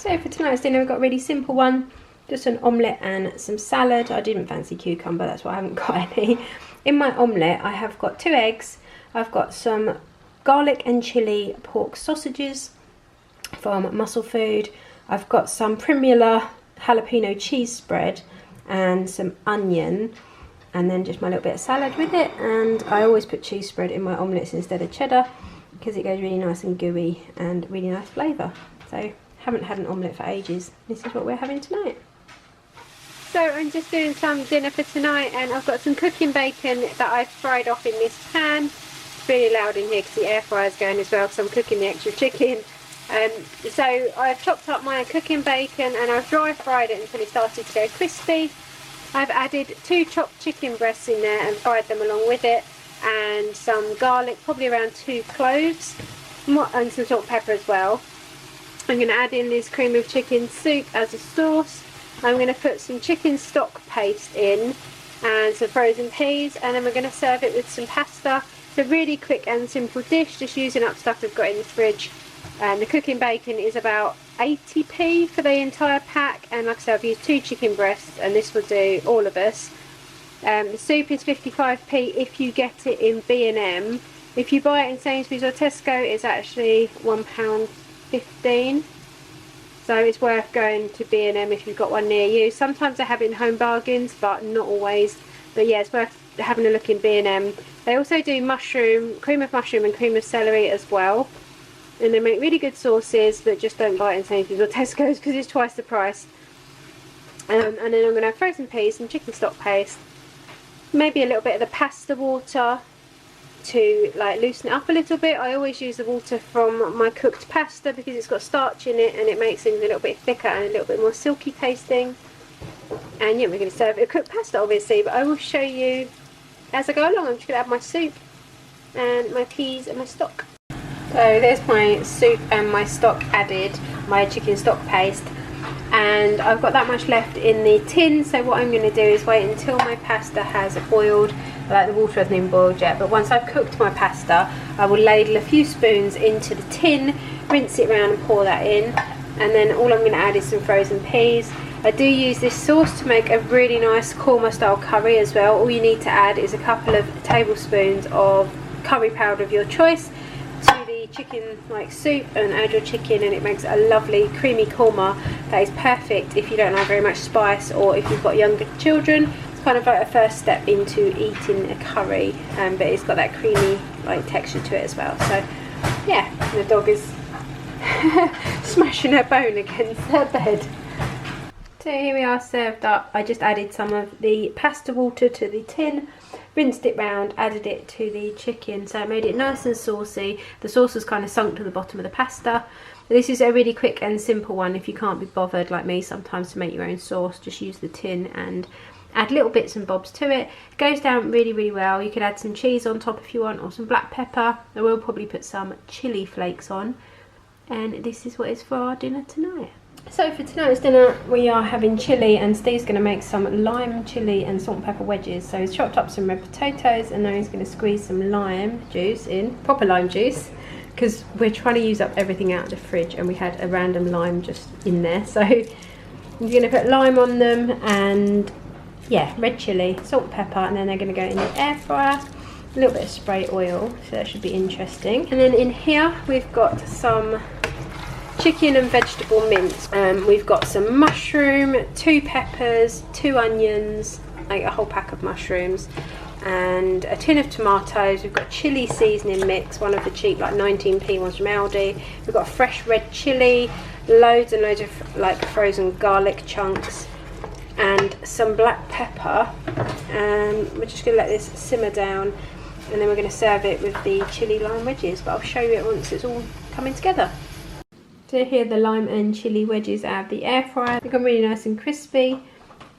So for tonight's dinner we've got a really simple one, just an omelette and some salad. I didn't fancy cucumber, that's why I haven't got any. In my omelette I have got 2 eggs, I've got some garlic and chilli pork sausages from Muscle Food, I've got some Primula jalapeno cheese spread and some onion, and then just my little bit of salad with it. And I always put cheese spread in my omelettes instead of cheddar because it goes really nice and gooey and really nice flavour. So haven't had an omelette for ages. This is what we're having tonight. So I'm just doing some dinner for tonight, and I've got some cooking bacon that I've fried off in this pan. It's really loud in here because the air fryer's going as well, so I'm cooking the extra chicken. So I've chopped up my cooking bacon and I've dry fried it until it started to go crispy. I've added 2 chopped chicken breasts in there and fried them along with it, and some garlic, probably around 2 cloves, and some salt and pepper as well. I'm going to add in this cream of chicken soup as a sauce. I'm going to put some chicken stock paste in and some frozen peas, and then we're going to serve it with some pasta. It's a really quick and simple dish, just using up stuff we've got in the fridge. The cooking bacon is about 80p for the entire pack, and like I said, I've used 2 chicken breasts and this will do all of us. The soup is 55p if you get it in B&M. If you buy it in Sainsbury's or Tesco, it's actually £1.15. So it's worth going to B&M if you've got one near you. Sometimes they have it in Home Bargains, but not always. But yeah, it's worth having a look in B&M. They also do cream of mushroom and cream of celery as well. And they make really good sauces, but just don't buy it in Sainsbury's or Tesco's because it's twice the price. And then I'm going to have frozen peas, some chicken stock paste, maybe a little bit of the pasta water to like loosen it up a little bit. I always use the water from my cooked pasta because it's got starch in it and it makes things a little bit thicker and a little bit more silky tasting. And yeah, we're going to serve it with cooked pasta obviously, but I will show you as I go along. I'm just going to add my soup and my peas and my stock. So there's my soup and my stock added, my chicken stock paste, and I've got that much left in the tin. So what I'm going to do is wait until my pasta has boiled. Like the water hasn't even boiled yet, but once I've cooked my pasta, I will ladle a few spoons into the tin, rinse it around and pour that in, and then all I'm going to add is some frozen peas. I do use this sauce to make a really nice korma style curry as well. All you need to add is a couple of tablespoons of curry powder of your choice to the chicken like soup, and add your chicken, and it makes a lovely creamy korma that is perfect if you don't like very much spice or if you've got younger children. Kind of like a first step into eating a curry, but it's got that creamy like texture to it as well. So yeah, the dog is smashing her bone against her bed. So here we are served up. I just added some of the pasta water to the tin, rinsed it round, added it to the chicken, so it made it nice and saucy. The sauce was kind of sunk to the bottom of the pasta. This is a really quick and simple one if you can't be bothered like me sometimes to make your own sauce. Just use the tin and add little bits and bobs to it. It goes down really, really well. You could add some cheese on top if you want, or some black pepper. I will probably put some chilli flakes on. And this is what is for our dinner tonight. So for tonight's dinner we are having chilli, and Steve's going to make some lime chilli and salt and pepper wedges. So he's chopped up some red potatoes and now he's going to squeeze some lime juice in, proper lime juice, because we're trying to use up everything out of the fridge and we had a random lime just in there. So he's going to put lime on them and yeah, red chilli, salt and pepper, and then they're going to go in the air fryer. A little bit of spray oil, so that should be interesting. And then in here we've got some chicken and vegetable mince. We've got some mushroom, 2 peppers, 2 onions, like a whole pack of mushrooms, and a tin of tomatoes. We've got chilli seasoning mix, one of the cheap like 19p ones from Aldi. We've got fresh red chilli, loads and loads of like frozen garlic chunks, and some black pepper. We're just going to let this simmer down, and then we're going to serve it with the chilli lime wedges, but I'll show you it once it's all coming together. So here the lime and chilli wedges out of the air fryer. They've gone really nice and crispy,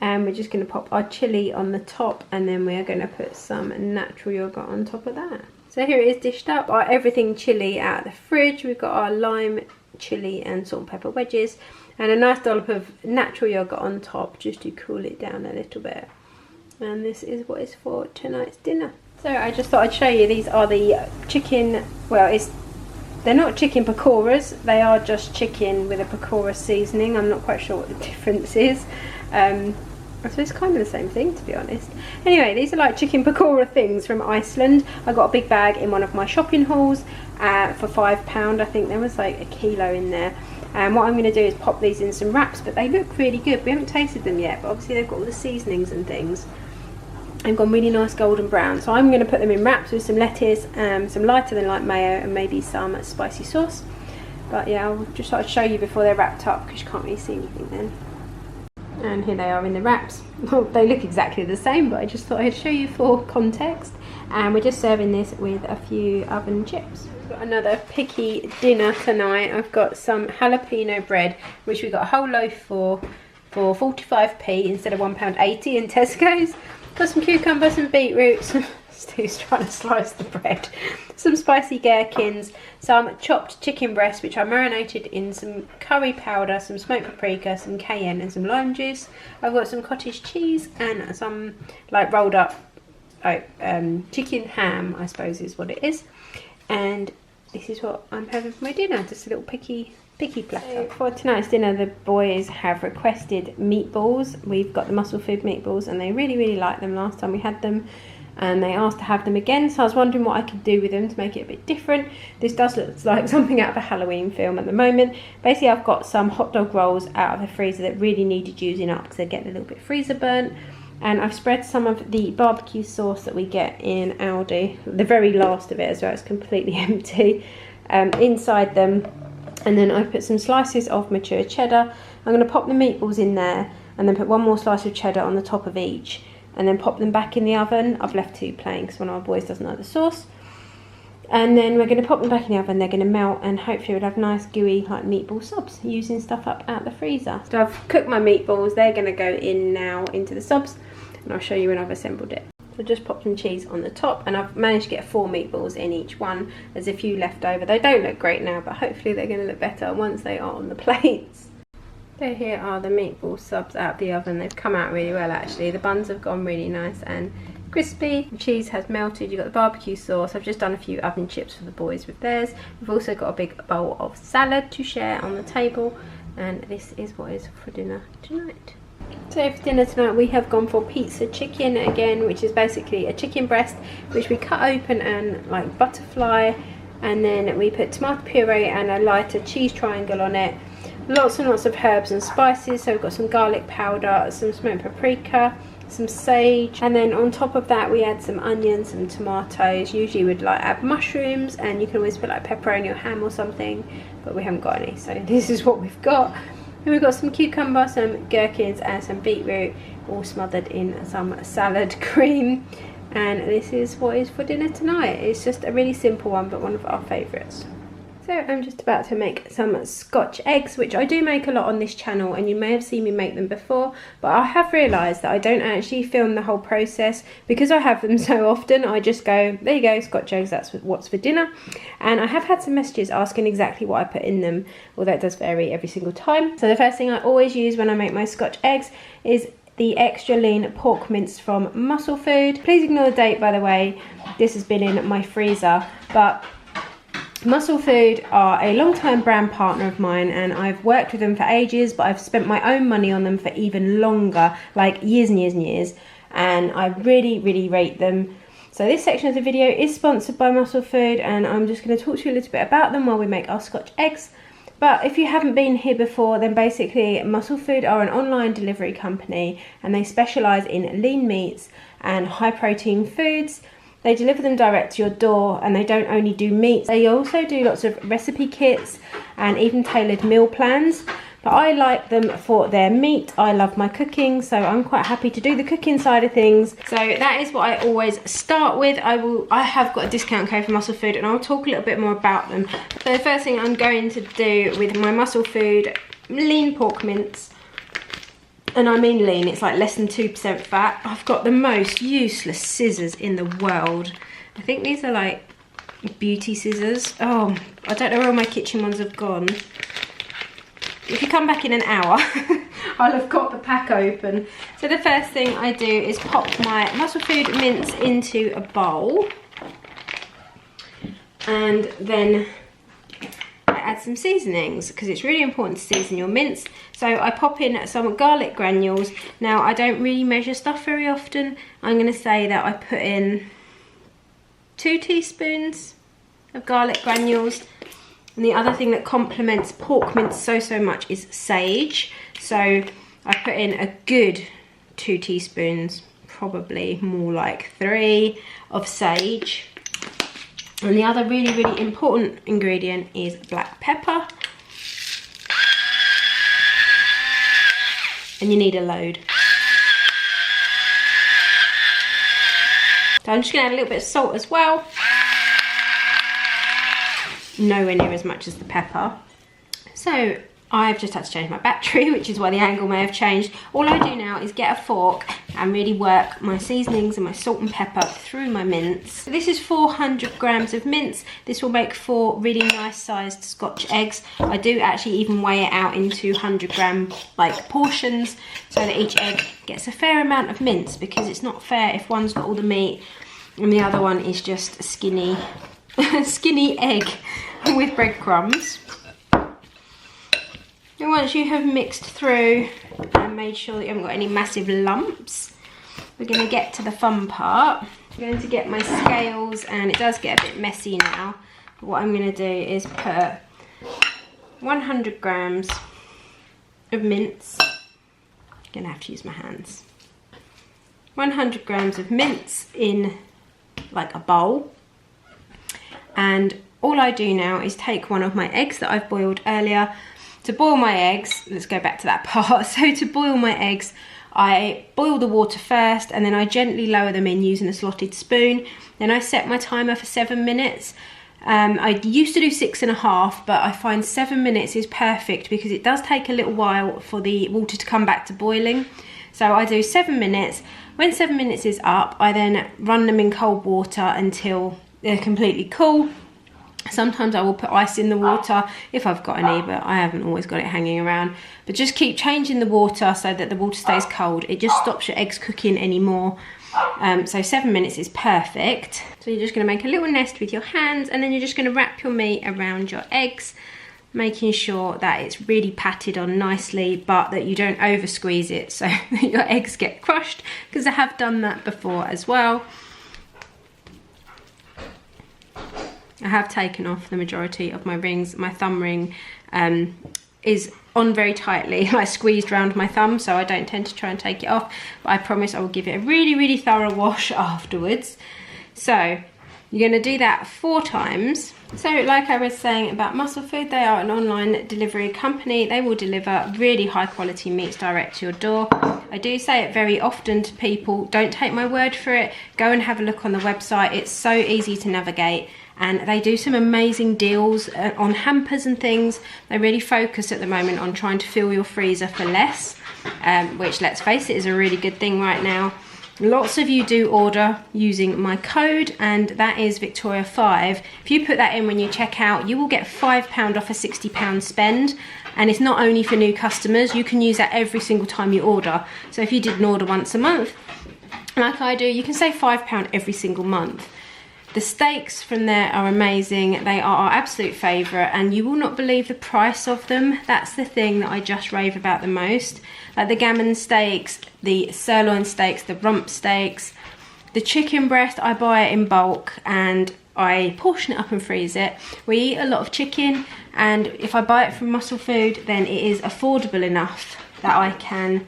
and we're just going to pop our chilli on the top, and then we're going to put some natural yogurt on top of that. So here it is dished up, our everything chilli out of the fridge. We've got our lime, chilli and salt and pepper wedges, and a nice dollop of natural yogurt on top just to cool it down a little bit. And this is what is for tonight's dinner. So I just thought I'd show you, these are the chicken, well, it's They're not chicken pakoras, they are just chicken with a pakora seasoning. I'm not quite sure what the difference is. I suppose it's kind of the same thing, to be honest. Anyway, these are like chicken pakora things from Iceland. I got a big bag in one of my shopping hauls for £5. I think there was like a kilo in there. And what I'm going to do is pop these in some wraps, but they look really good. We haven't tasted them yet, but obviously they've got all the seasonings and things. They've gone really nice golden brown. So I'm going to put them in wraps with some lettuce, some lighter than light mayo, and maybe some spicy sauce. But yeah, I'll just sort of show you before they're wrapped up, because you can't really see anything then. And here they are in the wraps. Well, they look exactly the same, but I just thought I'd show you for context. And we're just serving this with a few oven chips. We've got another picky dinner tonight. I've got some jalapeno bread, which we got a whole loaf for 45p instead of £1.80 in Tesco's. Got some cucumber, some beetroots. Stu's trying to slice the bread. Some spicy gherkins, some chopped chicken breast, which I marinated in some curry powder, some smoked paprika, some cayenne, and some lime juice. I've got some cottage cheese and some like rolled up chicken ham, I suppose is what it is. And this is what I'm having for my dinner, just a little picky platter. For tonight's dinner, the boys have requested meatballs. We've got the Muscle Food meatballs, and they really liked them last time we had them, and they asked to have them again. So I was wondering what I could do with them to make it a bit different. This does look like something out of a Halloween film at the moment. Basically, I've got some hot dog rolls out of the freezer that really needed using up because they're getting a little bit freezer burnt. And I've spread some of the barbecue sauce that we get in Aldi, the very last of it as well, it's completely empty, inside them. And then I put some slices of mature cheddar. I'm going to pop the meatballs in there and then put one more slice of cheddar on the top of each, and then pop them back in the oven. I've left two plain because one of our boys doesn't like the sauce. And then we're going to pop them back in the oven. They're going to melt, and hopefully we'll have nice gooey like meatball subs using stuff up out the freezer. So I've cooked my meatballs. They're going to go in now into the subs, and I'll show you when I've assembled it. So just pop some cheese on the top, and I've managed to get 4 meatballs in each one. There's a few left over. They don't look great now, but hopefully they're going to look better once they are on the plates. So here are the meatball subs out of the oven. They've come out really well actually. The buns have gone really nice and crispy. The cheese has melted. You've got the barbecue sauce. I've just done a few oven chips for the boys with theirs. We've also got a big bowl of salad to share on the table, and this is what is for dinner tonight. So for dinner tonight we have gone for pizza chicken again, which is basically a chicken breast which we cut open and like butterfly, and then we put tomato puree and a lighter cheese triangle on it. Lots and lots of herbs and spices, so we've got some garlic powder, some smoked paprika, some sage, and then on top of that we add some onions, some tomatoes. Usually we'd like add mushrooms, and you can always put like pepperoni or ham or something, but we haven't got any, so this is what we've got. And we've got some cucumber, some gherkins and some beetroot, all smothered in some salad cream. And this is what is for dinner tonight. It's just a really simple one, but one of our favourites. So I'm just about to make some scotch eggs, which I do make a lot on this channel, and you may have seen me make them before, but I have realised that I don't actually film the whole process because I have them so often. I just go, there you go, scotch eggs, that's what's for dinner. And I have had some messages asking exactly what I put in them, although it does vary every single time. So the first thing I always use when I make my scotch eggs is the extra lean pork mince from Muscle Food. Please ignore the date, by the way. This has been in my freezer, but Muscle Food are a long-time brand partner of mine, and I've worked with them for ages, but I've spent my own money on them for even longer, like years and years and years, and I really rate them. So this section of the video is sponsored by Muscle Food, and I'm just going to talk to you a little bit about them while we make our scotch eggs. But if you haven't been here before, then basically Muscle Food are an online delivery company, and they specialise in lean meats and high protein foods. They deliver them direct to your door, and they don't only do meats, they also do lots of recipe kits and even tailored meal plans. But I like them for their meat. I love my cooking, so I'm quite happy to do the cooking side of things. So that is what I always start with. I have got a discount code for Muscle Food, and I'll talk a little bit more about them. So the first thing I'm going to do with my Muscle Food lean pork mince, and I mean lean, it's like less than 2% fat. I've got the most useless scissors in the world. I think these are like beauty scissors. Oh, I don't know where all my kitchen ones have gone. If you come back in an hour, I'll have got the pack open. So the first thing I do is pop my Muscle Food mince into a bowl. And then add some seasonings because it's really important to season your mince. So I pop in some garlic granules. Now I don't really measure stuff very often. I'm going to say that I put in 2 teaspoons of garlic granules. And the other thing that complements pork mince so much is sage. So I put in a good 2 teaspoons, probably more like 3, of sage. And the other really important ingredient is black pepper. And you need a load. So I'm just going to add a little bit of salt as well. Nowhere near as much as the pepper. So I've just had to change my battery, which is why the angle may have changed. All I do now is get a fork and really work my seasonings and my salt and pepper through my mince. So this is 400 grams of mince. This will make 4 really nice sized Scotch eggs. I do actually even weigh it out into 100 gram like portions so that each egg gets a fair amount of mince, because it's not fair if one's got all the meat and the other one is just a skinny egg with breadcrumbs. And once you have mixed through and made sure that you haven't got any massive lumps, we're going to get to the fun part. I'm going to get my scales, and it does get a bit messy now. But what I'm going to do is put 100 grams of mince. I'm going to have to use my hands. 100 grams of mince in like a bowl. And all I do now is take one of my eggs that I've boiled earlier. To boil my eggs, let's go back to that part. So to boil my eggs, I boil the water first and then I gently lower them in using a slotted spoon. Then I set my timer for 7 minutes. I used to do 6.5, but I find 7 minutes is perfect because it does take a little while for the water to come back to boiling. So I do 7 minutes. When 7 minutes is up, I then run them in cold water until they're completely cool. Sometimes I will put ice in the water if I've got any, but I haven't always got it hanging around. But just keep changing the water so that the water stays cold. It just stops your eggs cooking anymore. So 7 minutes is perfect. So you're just going to make a little nest with your hands, and then you're just going to wrap your meat around your eggs, making sure that it's really patted on nicely, but that you don't over squeeze it so that your eggs get crushed, because I have done that before as well. I have taken off the majority of my rings. My thumb ring is on very tightly. I squeezed around my thumb, so I don't tend to try and take it off, but I promise I will give it a really thorough wash afterwards. So you're going to do that 4 times. So like I was saying about Muscle Food, they are an online delivery company. They will deliver really high quality meats direct to your door. I do say it very often to people, don't take my word for it. Go and have a look on the website. It's so easy to navigate. And they do some amazing deals on hampers and things. They really focus at the moment on trying to fill your freezer for less, which, let's face it, is a really good thing right now. Lots of you do order using my code, and that is Victoria5. If you put that in when you check out, you will get £5 off a £60 spend. And it's not only for new customers, you can use that every single time you order. So if you did an order once a month, like I do, you can save £5 every single month. The steaks from there are amazing. They are our absolute favourite, and you will not believe the price of them. That's the thing that I just rave about the most. Like the gammon steaks, the sirloin steaks, the rump steaks, the chicken breast, I buy it in bulk and I portion it up and freeze it. We eat a lot of chicken, and if I buy it from Muscle Food, then it is affordable enough that I can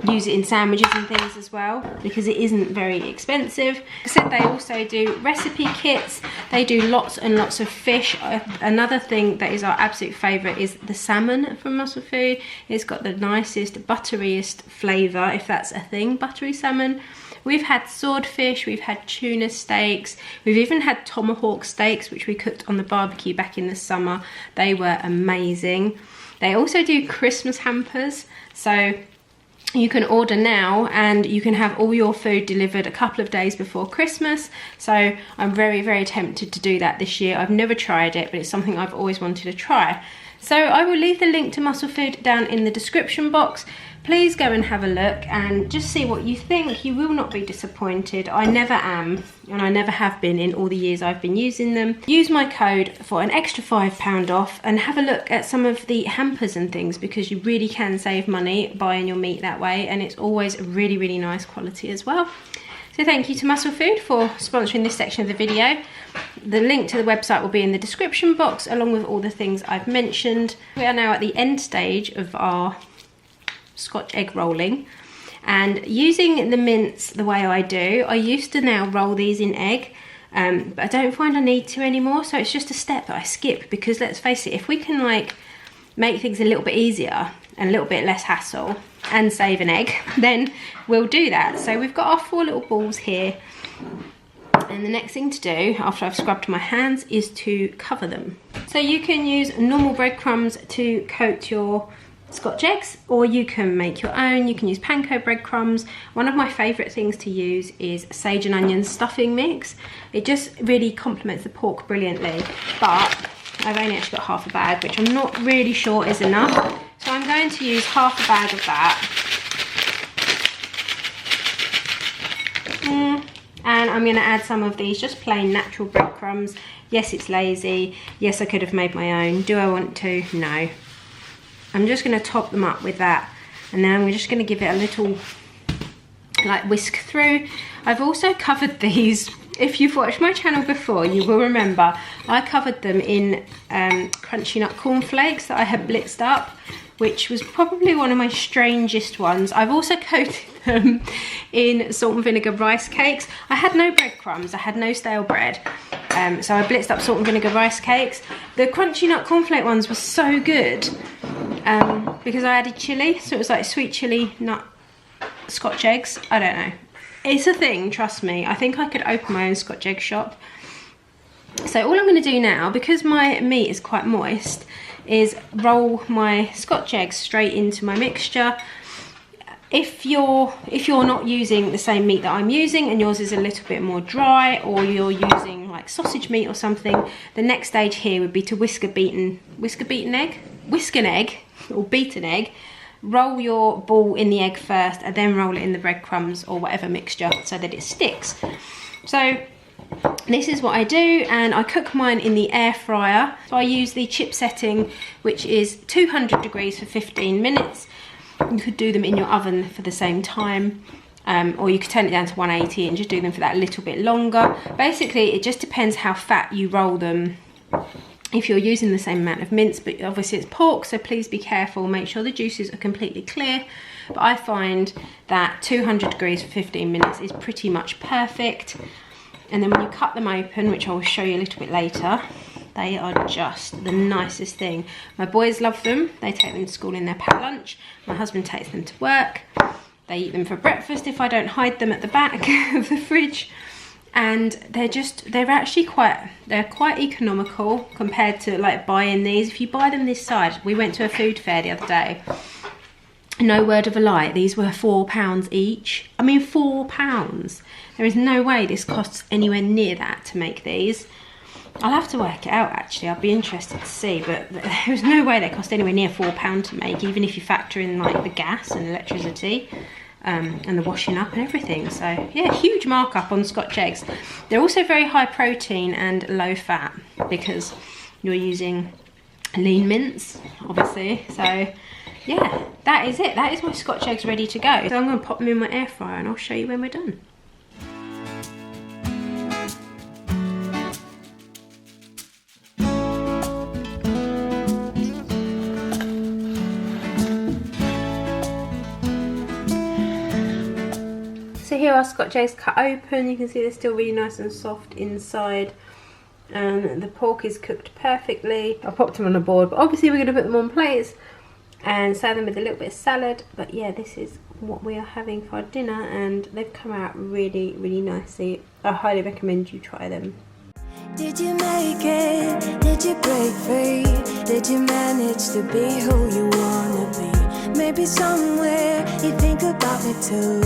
use it in sandwiches and things as well, because it isn't very expensive. I said they also do recipe kits. They do lots and lots of fish. Another thing that is our absolute favourite is the salmon from Muscle Food. It's got the nicest, butteriest flavour, if that's a thing, buttery salmon. We've had swordfish, we've had tuna steaks, we've even had tomahawk steaks, which we cooked on the barbecue back in the summer. They were amazing. They also do Christmas hampers, so you can order now and you can have all your food delivered a couple of days before Christmas. So I'm very tempted to do that this year. I've never tried it, but it's something I've always wanted to try. So I will leave the link to Muscle Food down in the description box. Please go and have a look and just see what you think. You will not be disappointed. I never am, and I never have been in all the years I've been using them. Use my code for an extra £5 off and have a look at some of the hampers and things, because you really can save money buying your meat that way, and it's always really, really nice quality as well. So thank you to Muscle Food for sponsoring this section of the video. The link to the website will be in the description box, along with all the things I've mentioned. We are now at the end stage of our Scotch egg rolling, and using the mince the way I do, I used to now roll these in egg, but I don't find I need to anymore, so it's just a step that I skip, because let's face it, if we can like make things a little bit easier and a little bit less hassle and save an egg, then we'll do that. So we've got our 4 little balls here, and the next thing to do after I've scrubbed my hands is to cover them. So you can use normal breadcrumbs to coat your Scotch eggs, or you can make your own. You can use panko breadcrumbs. One of my favourite things to use is sage and onion stuffing mix. It just really complements the pork brilliantly, but I've only actually got half a bag, which I'm not really sure is enough. So I'm going to use half a bag of that. And I'm going to add some of these just plain natural breadcrumbs. Yes, it's lazy. Yes, I could have made my own. Do I want to? No. I'm just going to top them up with that, and then I'm just going to give it a little like whisk through. I've also covered these. If you've watched my channel before, you will remember I covered them in crunchy nut cornflakes that I had blitzed up, which was probably one of my strangest ones. I've also coated them in salt and vinegar rice cakes. I had no breadcrumbs, I had no stale bread, so I blitzed up salt and vinegar rice cakes. The crunchy nut cornflake ones were so good because I added chilli, so it was like sweet chilli nut Scotch eggs. I don't know. It's a thing, trust me. I think I could open my own Scotch egg shop. So all I'm going to do now, because my meat is quite moist, is roll my Scotch eggs straight into my mixture. If you're not using the same meat that I'm using, and yours is a little bit more dry, or you're using like sausage meat or something, the next stage here would be to whisk an egg, or beat an egg. Roll your ball in the egg first, and then roll it in the breadcrumbs or whatever mixture so that it sticks. So this is what I do, and I cook mine in the air fryer. So I use the chip setting, which is 200 degrees for 15 minutes. You could do them in your oven for the same time, or you could turn it down to 180 and just do them for that little bit longer. Basically, it just depends how fat you roll them, if you're using the same amount of mince, but obviously it's pork, so please be careful, make sure the juices are completely clear. But I find that 200 degrees for 15 minutes is pretty much perfect. And then when you cut them open, which I will show you a little bit later, they are just the nicest thing. My boys love them. They take them to school in their packed lunch. My husband takes them to work. They eat them for breakfast if I don't hide them at the back of the fridge. And they're quite economical compared to like buying these. If you buy them this size, we went to a food fair the other day. No word of a lie, these were £4 each. I mean, £4. There is no way this costs anywhere near that to make these. I'll have to work it out actually, I'd be interested to see, but there's no way they cost anywhere near £4 to make, even if you factor in like the gas and electricity. And the washing up and everything. So yeah, huge markup on Scotch eggs. They're also very high protein and low fat, because you're using lean mince obviously. So yeah, that is it. That is my Scotch eggs ready to go. So I'm going to pop them in my air fryer and I'll show you when we're done. So here are Scotch eggs cut open. You can see they're still really nice and soft inside, and the pork is cooked perfectly. I popped them on a board, but obviously we're going to put them on plates and serve them with a little bit of salad. But yeah, this is what we are having for our dinner, and they've come out really, really nicely. I highly recommend you try them. Did you make it? Did you break free? Did you manage to be who you wanna be? Maybe somewhere you think about me too.